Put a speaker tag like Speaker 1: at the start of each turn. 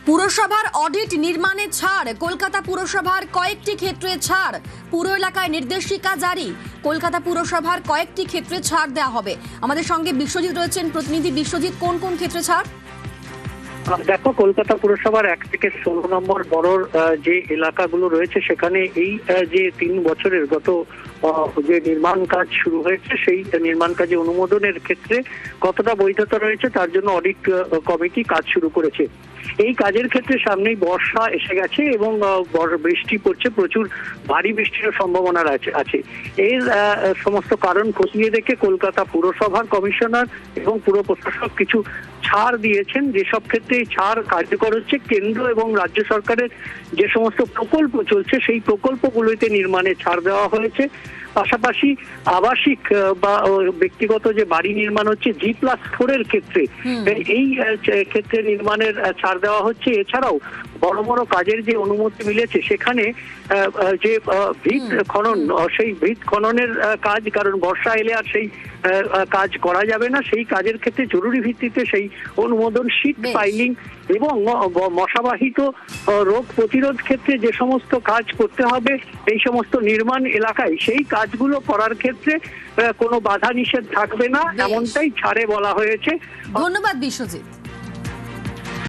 Speaker 1: পুরসভার অডিট নির্মাণে ছাড়, কলকাতা পুরসভার কয়েকটি ক্ষেত্রে ছাড়, পুরো এলাকায় নির্দেশিকা জারি। কলকাতা পুরসভার কয়েকটি ক্ষেত্রে ছাড় দেওয়া হবে। আমাদের সঙ্গে বিশ্বজিৎ রয়েছেন, প্রতিনিধি বিশ্বজিৎ, কোন কোন ক্ষেত্রে ছাড়?
Speaker 2: দেখো, কলকাতা পুরসভার 1 থেকে 16 নম্বর বড়র যে এলাকাগুলো রয়েছে সেখানে এই যে 3 বছরের গত যে নির্মাণ কাজ শুরু হয়েছে সেই নির্মাণ কাজে অনুমোদনের ক্ষেত্রে কতটা বৈধতা রয়েছে তার জন্য অডিট কমিটি কাজ শুরু করেছে। এই কাজের ক্ষেত্রে সামনেই বর্ষা এসে গেছে এবং বৃষ্টি পড়ছে, প্রচুর ভারী বৃষ্টির সম্ভাবনা আছে। এর সমস্ত কারণ খতিয়ে দেখে কলকাতা পুরসভার কমিশনার এবং পুর প্রশাসক কিছু ছাড় দিয়েছেন। যেসব ক্ষেত্রে এই ছাড় কার্যকর হচ্ছে, কেন্দ্র এবং রাজ্য সরকারের যে সমস্ত প্রকল্প চলছে সেই প্রকল্পগুলোতে নির্মাণে ছাড় দেওয়া হয়েছে। পাশাপাশি আবাসিক বা ব্যক্তিগত যে বাড়ি নির্মাণ হচ্ছে G+4 এর ক্ষেত্রে এই ক্ষেত্রে নির্মাণের ছাড় দেওয়া হচ্ছে। এছাড়াও বড় বড় কাজের যে অনুমতি মিলেছে সেখানে যে ভিত খনন, সেই ভিত খননের কাজ, কারণ বর্ষা এলে আর সেই কাজ করা যাবে না, সেই কাজের ক্ষেত্রে জরুরি ভিত্তিতে সেই অনুমোদন শীট ফাইলিং এবং মশাবাহিত রোগ প্রতিরোধ ক্ষেত্রে যে সমস্ত কাজ করতে হবে এই সমস্ত নির্মাণ এলাকায় সেই কাজগুলো করার ক্ষেত্রে কোনো বাধা নিষেধ থাকবে না, এমনটাই ছাড়ে বলা হয়েছে।
Speaker 1: ধন্যবাদ বিশ্বজিৎ।